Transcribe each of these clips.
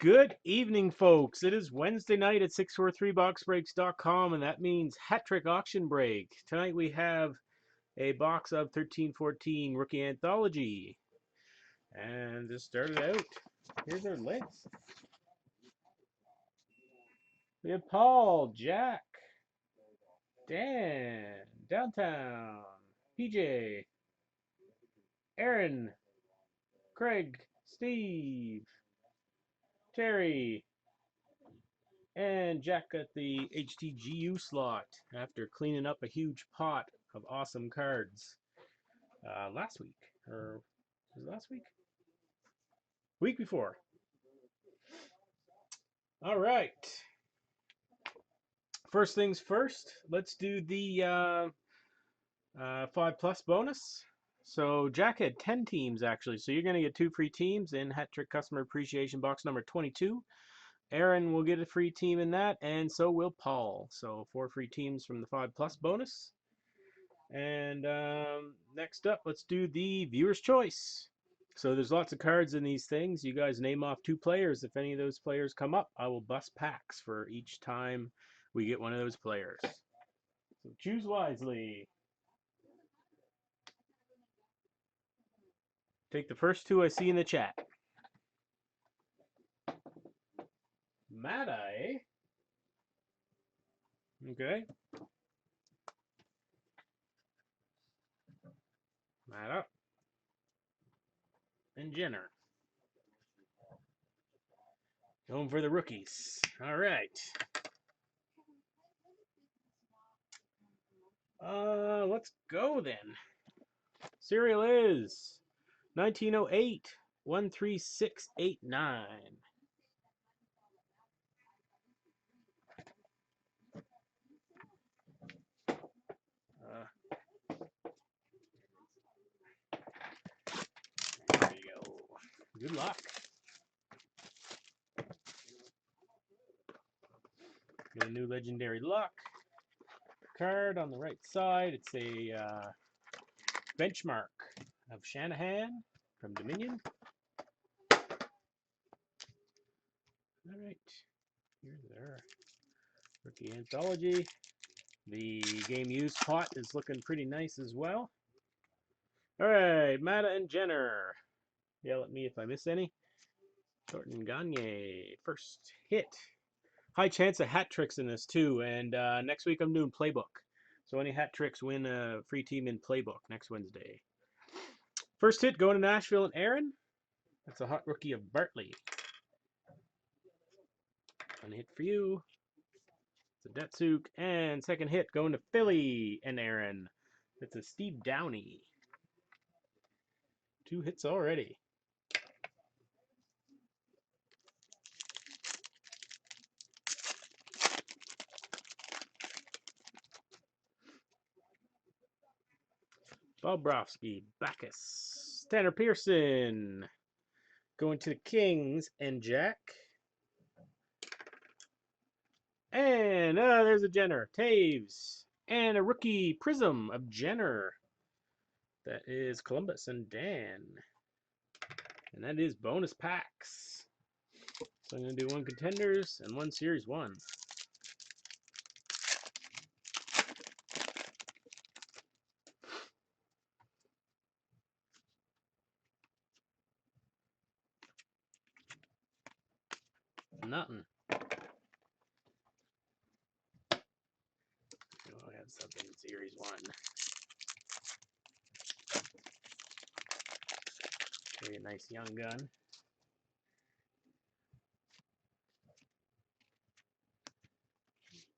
Good evening, folks. It is Wednesday night at 643boxbreaks.com, and that means hat trick auction break. Tonight we have a box of 1314 Rookie Anthology. And to start it out, here's our list. We have Paul, Jack, Dan, Downtown, PJ, Aaron, Craig, Steve, Terry, and Jack got the HTGU slot after cleaning up a huge pot of awesome cards last week. Or was it last week? Week before. All right. First things first, let's do the 5 plus bonus. So Jack had 10 teams actually, so you're going to get 2 free teams in Hat Trick Customer Appreciation Box number 22. Aaron will get a free team in that, and so will Paul. So 4 free teams from the 5 plus bonus. And next up, let's do the viewer's choice. So there's lots of cards in these things. You guys name off 2 players. If any of those players come up, I will bust packs for each time we get one of those players. So choose wisely. Take the first 2 I see in the chat. Mata, eh? Okay. Mata. And Jenner. Going for the rookies. All right. Let's go then. Serial is 1908 13689. There you go. Good luck. Get a new legendary luck card on the right side. It's a benchmark of Shanahan from Dominion. All right, here's our rookie anthology. The game used pot is looking pretty nice as well. All right, Mata and Jenner. Yell at me if I miss any. Thornton Gagne, first hit. High chance of hat tricks in this too, and next week I'm doing playbook. So any hat tricks win a free team in playbook next Wednesday. First hit going to Nashville and Aaron. That's a hot rookie of Bartley. One hit for you. It's a Datsuk. And second hit going to Philly and Aaron. It's a Steve Downey. 2 hits already. Bobrovsky, Backus, Tanner Pearson. Going to the Kings and Jack. And there's a Jenner, Taves, and a rookie Prism of Jenner. That is Columbus and Dan. And that is bonus packs. So I'm going to do 1 contenders and 1 series 1. Nothing. We'll have something in series 1. Maybe a nice young gun.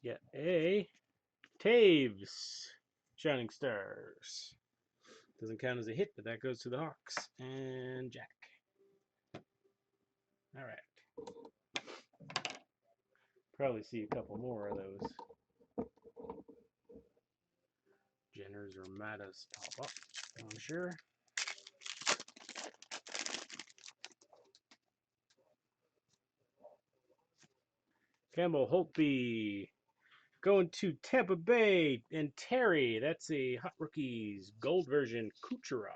Get a Taves, Shining Stars. Doesn't count as a hit, but that goes to the Hawks and Jack. All right. Probably see a couple more of those. Jenners or Matas pop up, I'm sure. Campbell Holtby going to Tampa Bay and Terry. That's a Hot Rookies gold version Kucherov.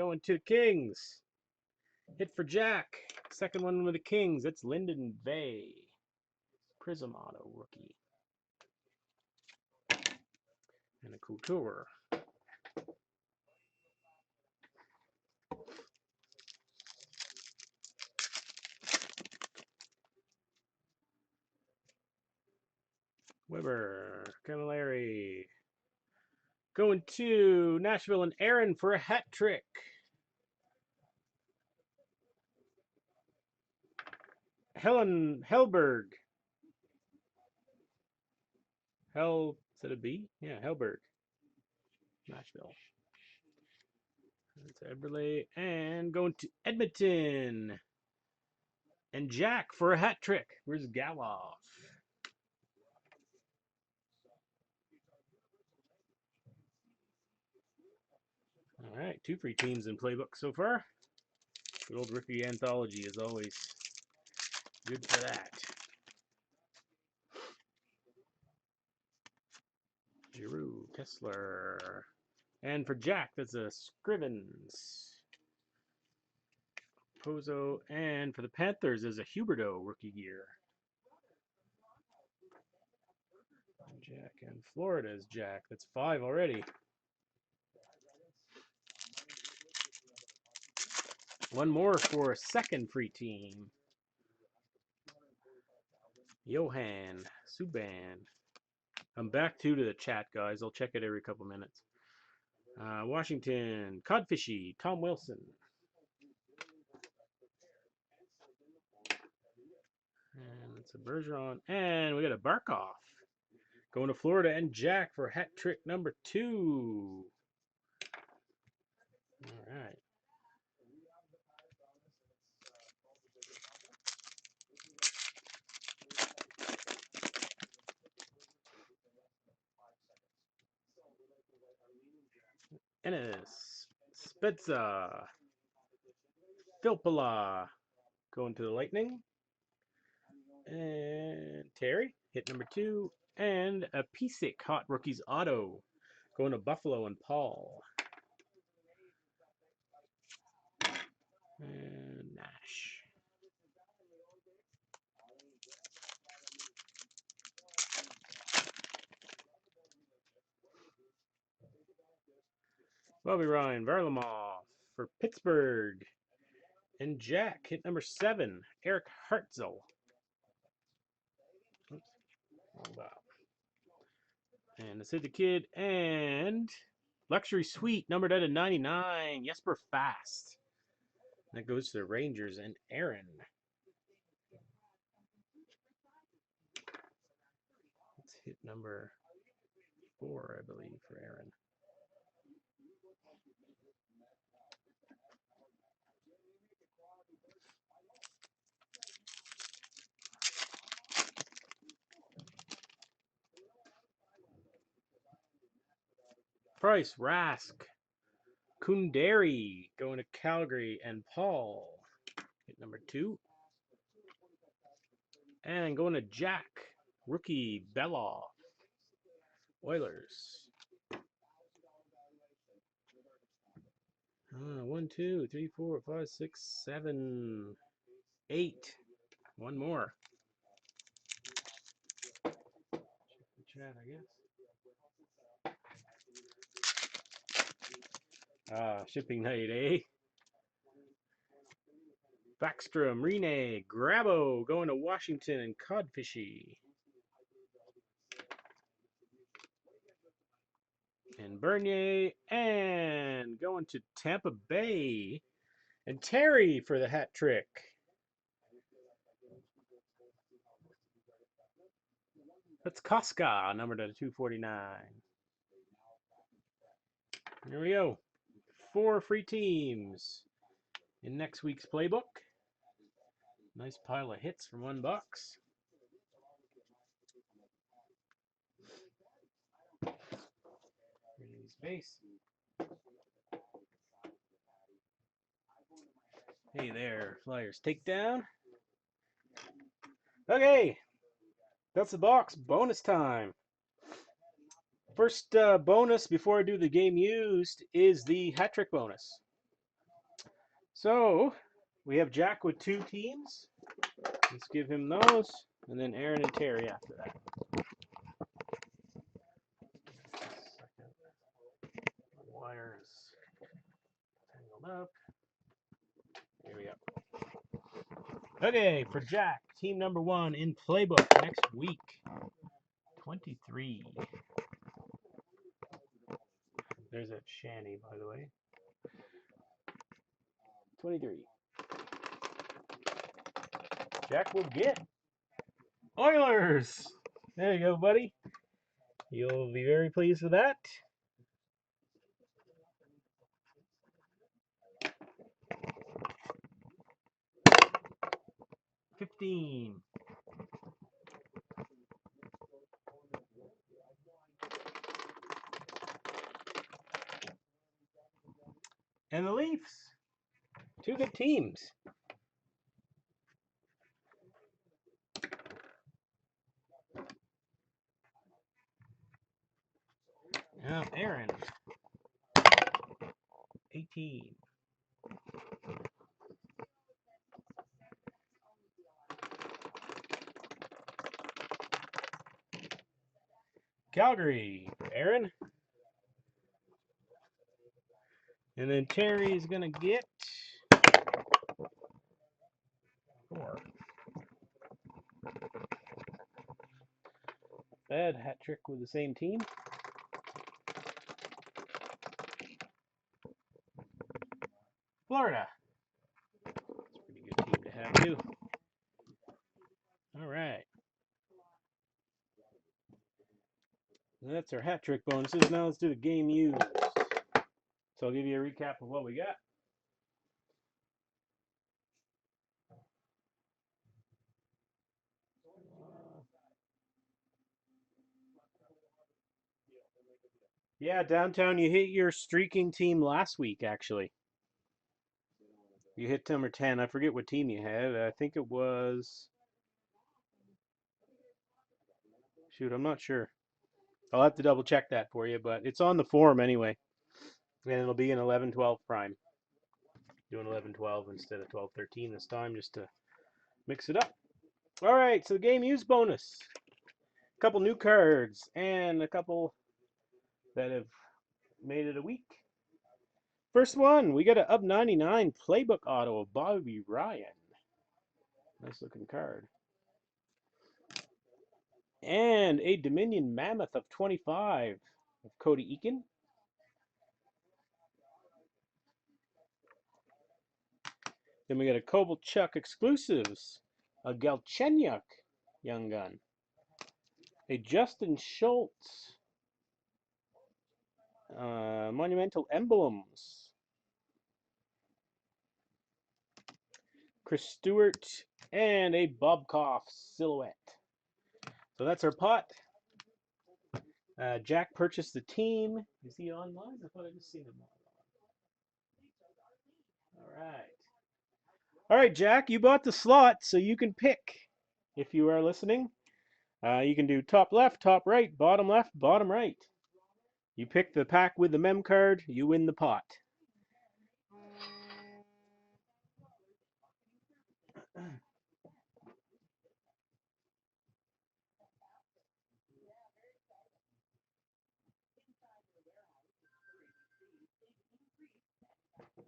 going to the Kings. Hit for Jack. Second one with the Kings. That's Lyndon Vay. Prism Auto rookie. And a Couture. Weber. Camilleri. Going to Nashville and Aaron for a hat trick. Helen Hellberg. Is it a B? Yeah, Hellberg. Nashville. That's Eberle. And going to Edmonton. And Jack for a hat trick. Where's Galoff? All right, 2 free teams in playbook so far. Good old rookie anthology is always good for that. Giroux, Kessler. And for Jack, that's a Scrivens. Pozo. And for the Panthers is a Huberdeau rookie gear. Jack and Florida's Jack. That's 5 already. One more for a second free team. Johan Subban. I'm back to the chat, guys. I'll check it every couple minutes. Washington, Codfishy, Tom Wilson. And it's a Bergeron. And we got a Barkov. Going to Florida and Jack for hat trick number 2. All right. Ennis, Spezza, Filppula. Going to the Lightning. And Terry, hit number 2. And a Piesic Hot Rookies Auto. Going to Buffalo and Paul. And Nash. Bobby Ryan, Varlamov for Pittsburgh. And Jack, hit number 7. Eric Hartzel. Oops. Oh, wow. And the Sid the Kid. And Luxury Suite, numbered out of 99. Jesper Fast. That goes to the Rangers and Aaron. It's hit number 4, I believe, for Aaron. Price, Rask, Kunderi going to Calgary and Paul. Hit number 2. And going to Jack, rookie Belloff, Oilers. 1, 2, 3, 4, 5, 6, 7, 8. One more. Check the chat, I guess. Shipping night, eh? Backstrom, Rene, Grabo going to Washington and Codfishy. And Bernier, and going to Tampa Bay. And Terry for the hat trick. That's Koska, numbered at 249. Here we go. 4 free teams in next week's playbook. Nice pile of hits from $1. Space. Hey there, Flyers takedown. Okay, that's the box. Bonus time. First bonus before I do the game used is the hat trick bonus. So we have Jack with 2 teams. Let's give him those, and then Aaron and Terry after that. Wires tangled up. Here we go. Okay, for Jack, team number 1 in playbook next week. 23. There's a shanty, by the way. 23. Jack will get Oilers. There you go, buddy. You'll be very pleased with that. 15. And the Leafs. 2 good teams. Now, Aaron. 18. Calgary, Aaron. And then Terry's going to get 4. Bad hat trick with the same team. Florida. That's a pretty good team to have, too. All right. That's our hat trick bonuses. Now let's do the game used. So I'll give you a recap of what we got. Yeah, downtown, you hit your streaking team last week, actually. You hit number 10. I forget what team you had. I think it was... Shoot, I'm not sure. I'll have to double check that for you, but it's on the forum anyway. And it'll be an 11-12 prime. Doing 11-12 instead of 12-13 this time, just to mix it up. All right, so the game used bonus. A couple new cards and a couple that have made it a week. First one, we got an up 99 playbook auto of Bobby Ryan. Nice looking card. And a Dominion Mammoth of 25 of Cody Eakin. Then we got a Kovalchuk exclusives, a Galchenyuk Young Gun, a Justin Schultz, Monumental Emblems, Chris Stewart, and a Bobkoff Silhouette. So that's our pot. Jack purchased the team. Is he online? I thought I just seen him online. All right. All right, Jack, you bought the slot, so you can pick if you are listening. You can do top left, top right, bottom left, bottom right. You pick the pack with the mem card, you win the pot.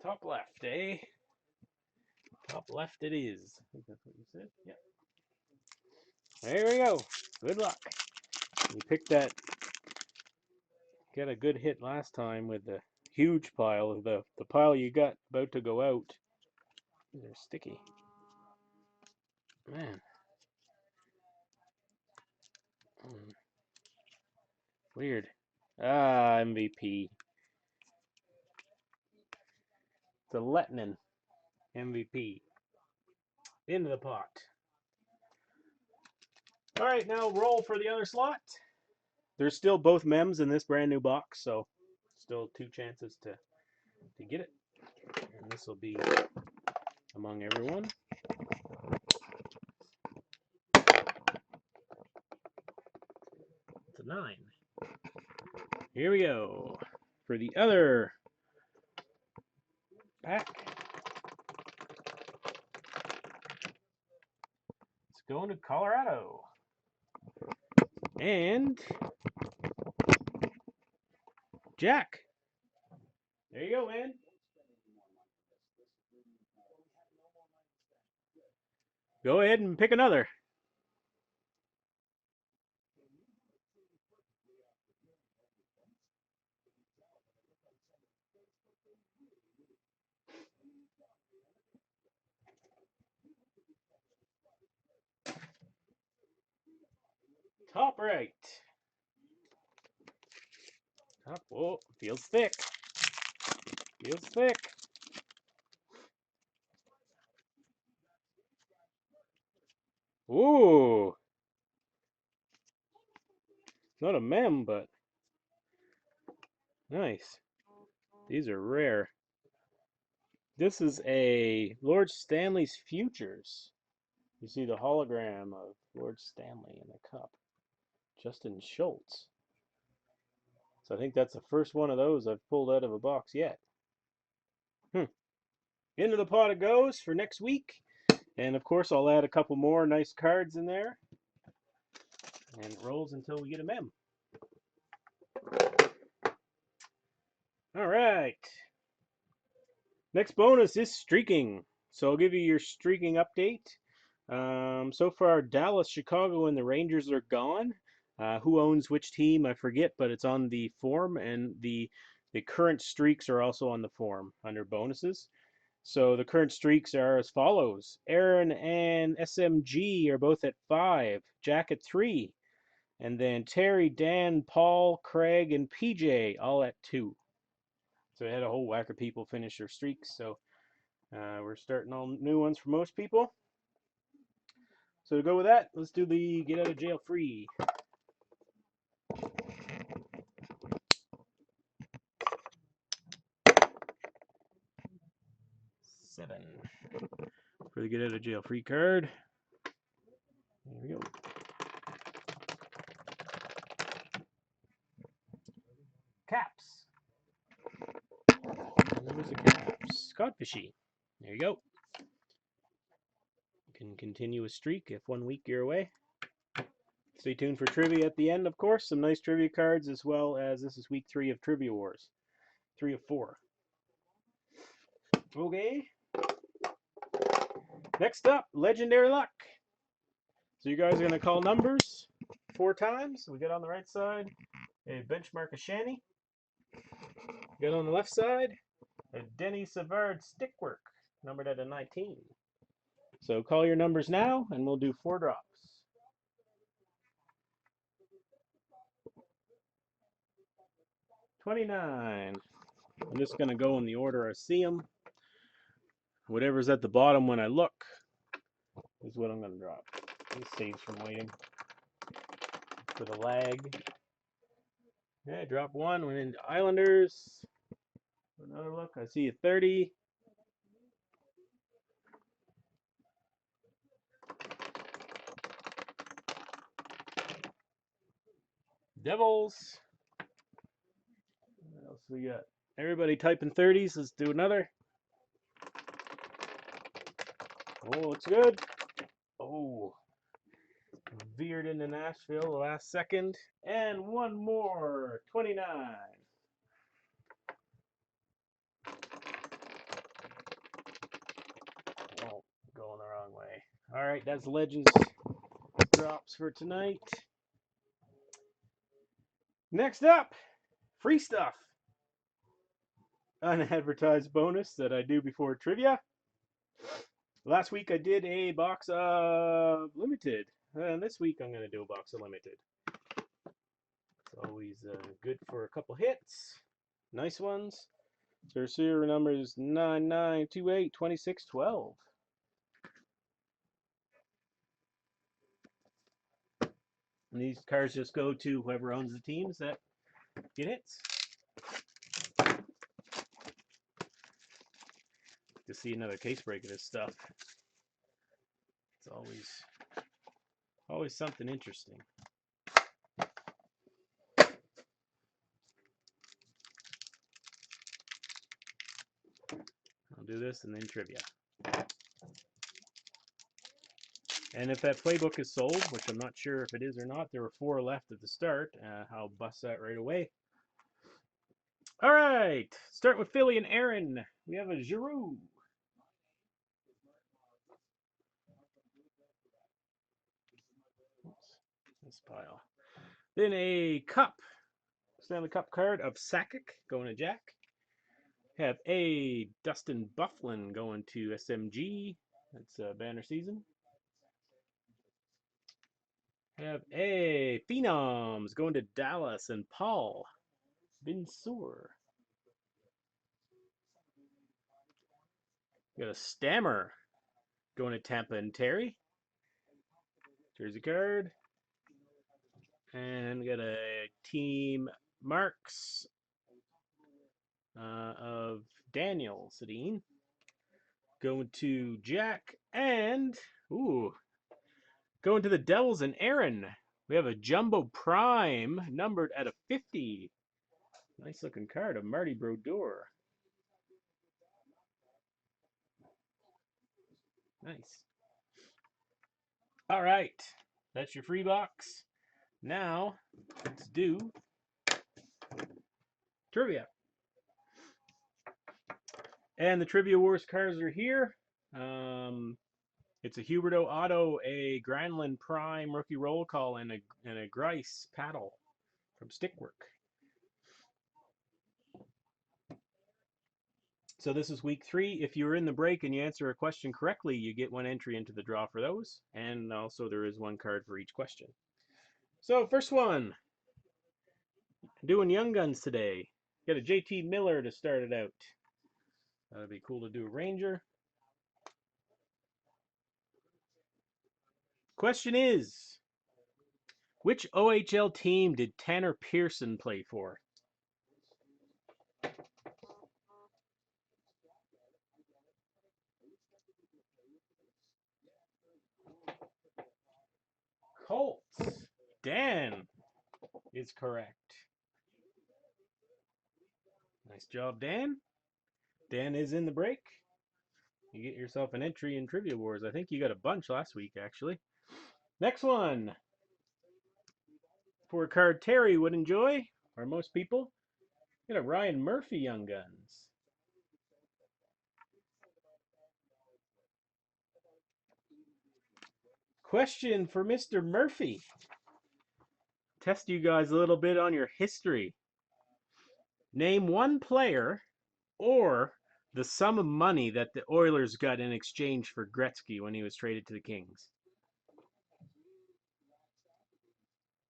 Top left, eh? Top left it is. I think that's what you said. Yep. There we go. Good luck. You picked that. Got a good hit last time with the huge pile. The pile you got about to go out. They're sticky. Man. Weird. MVP. The Lettinen MVP. Into the pot. All right, now roll for the other slot. There's still both mems in this brand new box, so still 2 chances to get it. And this will be among everyone. It's a 9. Here we go. For the other pack. going to Colorado. And Jack. There you go, man. Go ahead and pick another. Top right. Top. Oh, feels thick. Feels thick. Ooh. Not a mem, but nice. These are rare. This is a Lord Stanley's Futures. You see the hologram of Lord Stanley in the cup. Justin Schultz. So I think that's the first one of those I've pulled out of a box yet. Into the pot it goes for next week. And of course, I'll add a couple more nice cards in there. And it rolls until we get a mem. All right. Next bonus is streaking. So I'll give you your streaking update. So far, Dallas, Chicago, and the Rangers are gone. Who owns which team, I forget, but it's on the form, and the current streaks are also on the form under bonuses. So the current streaks are as follows. Aaron and SMG are both at 5, Jack at 3, and then Terry, Dan, Paul, Craig, and PJ all at 2. So we had a whole whack of people finish their streaks. So we're starting all new ones for most people. So to go with that, let's do the get out of jail free. 7 for the get out of jail free card. There we go. Caps. And there's the caps. Codfishy. There you go. You can continue a streak if 1 week you're away. Stay tuned for trivia at the end, of course. Some nice trivia cards, as well as this is week 3 of Trivia Wars. 3 of 4. Okay. Next up, Legendary Luck. So you guys are going to call numbers 4 times. We got on the right side a Benchmark of Shanny. We got on the left side a Denny Savard Stickwork, numbered at a 19. So call your numbers now, and we'll do 4 drops. 29. I'm just going to go in the order I see them. Whatever's at the bottom when I look is what I'm going to drop. This saves from waiting for the lag. Okay, drop 1. Went into Islanders. Another look. I see a 30. Devils. What else we got? Everybody typing 30s. Let's do another. Oh, looks good. Oh, veered into Nashville the last second. And one more. 29. Oh, going the wrong way. All right, that's Legends drops for tonight. Next up, free stuff. Unadvertised bonus that I do before trivia. Last week I did a box of limited. And this week I'm going to do a box of limited. It's always good for a couple hits. Nice ones. So your serial number is 99282612. And these cards just go to whoever owns the teams that get hits. To see another case break of this stuff. It's always something interesting. I'll do this and then trivia. And if that playbook is sold, which I'm not sure if it is or not, there were 4 left at the start. I'll bust that right away. All right, start with Philly and Aaron. We have a Giroux. Oops, this pile. Then a Cup, Stanley Cup card of Sakic going to Jack. Have a Dustin Byfuglien going to SMG. That's banner season. Have a Phenoms going to Dallas and Paul Binsour. Got a Stammer going to Tampa and Terry. Jersey card. And we got a Team Marks of Daniel Sedin going to Jack. And, ooh, going to the Devils and Aaron. We have a Jumbo Prime numbered at a 50. Nice looking card of Marty Brodeur. Nice. All right, that's your free box. Now, let's do trivia. And the Trivia Wars cards are here. It's a Huberto Auto, a Granlund Prime rookie roll call, and a Grice paddle from Stickwork. So this is week 3. If you're in the break and you answer a question correctly, you get 1 entry into the draw for those. And also there is 1 card for each question. So first one, doing Young Guns today. Got a JT Miller to start it out. That'd be cool to do a Ranger. Question is, which OHL team did Tanner Pearson play for? Colts. Dan is correct. Nice job, Dan. Dan is in the break. You get yourself an entry in Trivia Wars. I think you got a bunch last week, actually. Next one. For a card Terry would enjoy, or most people, got a Ryan Murphy Young Guns. Question for Mr. Murphy. Test you guys a little bit on your history. Name 1 player or the sum of money that the Oilers got in exchange for Gretzky when he was traded to the Kings.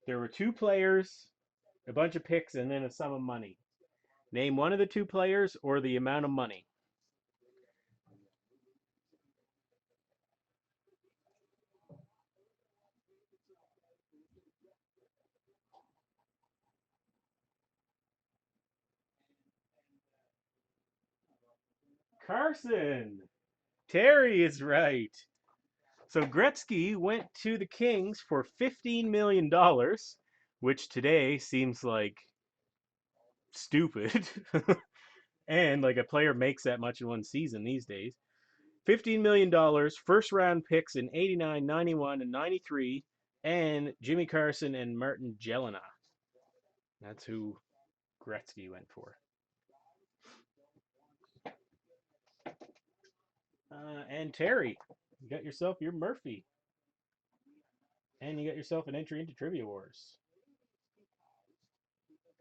There were 2 players, a bunch of picks, and then a sum of money. Name 1 of the 2 players or the amount of money. Carson! Terry is right. So Gretzky went to the Kings for $15 million, which today seems like stupid. And like a player makes that much in 1 season these days. $15 million, first round picks in 89, 91, and 93, and Jimmy Carson and Martin Jelena. That's who Gretzky went for. And Terry, you got yourself your Murphy. And you got yourself an entry into Trivia Wars.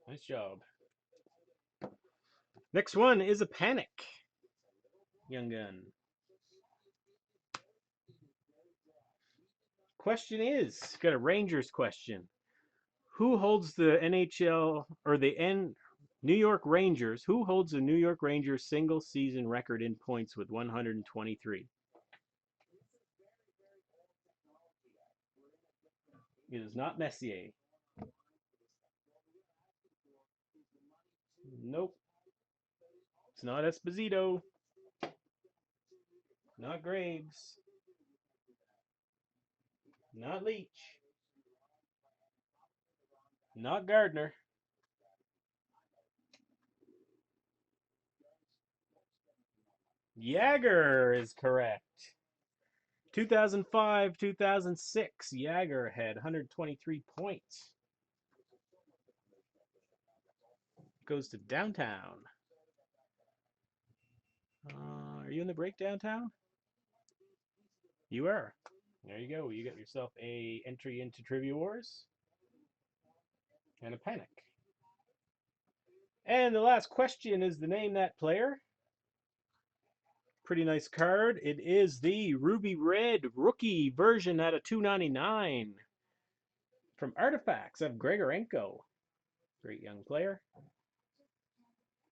Nice job. Next one is a Panic Young Gun. Question is, got a Rangers question. Who holds the NHL or the New York Rangers? Who holds the New York Rangers single season record in points with 123? It is not Messier. Nope. It's not Esposito. Not Graves. Not Leach. Not Gardner. Jagger is correct. 2005, 2006, Jagger had 123 points. Goes to downtown. Are you in the break downtown? You are. There you go. You got yourself a entry into Trivia Wars and a panic. And the last question is the name that player. Pretty nice card. It is the Ruby Red rookie version at a 299 from Artifacts of Grigorenko. Great young player.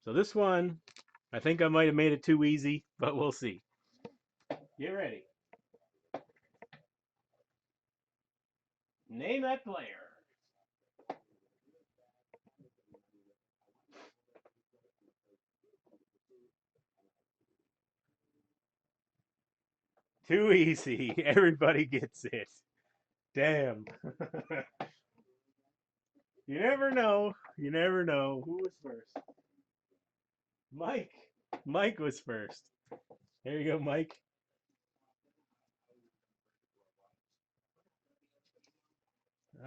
So this one, I think I might have made it too easy, but we'll see. Get ready. Name that player. Too easy. Everybody gets it. Damn. You never know. You never know. Who was first? Mike. Mike was first. There you go, Mike.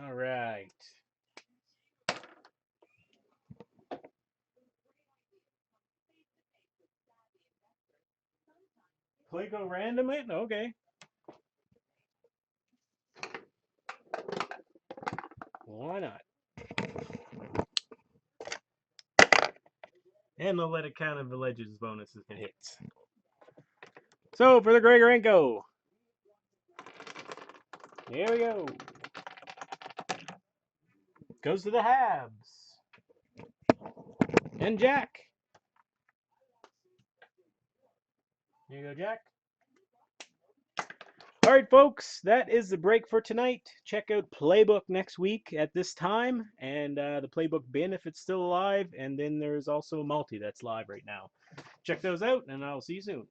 All right. Plinko random it? Okay. Why not? And they'll let it count if the Legends bonuses and hits. So for the Grigorenko. Here we go. Goes to the Habs. And Jack. Here you go, Jack. All right, folks, that is the break for tonight. Check out Playbook next week at this time, and the Playbook bin if it's still alive, and then there's also a multi that's live right now. Check those out, and I'll see you soon.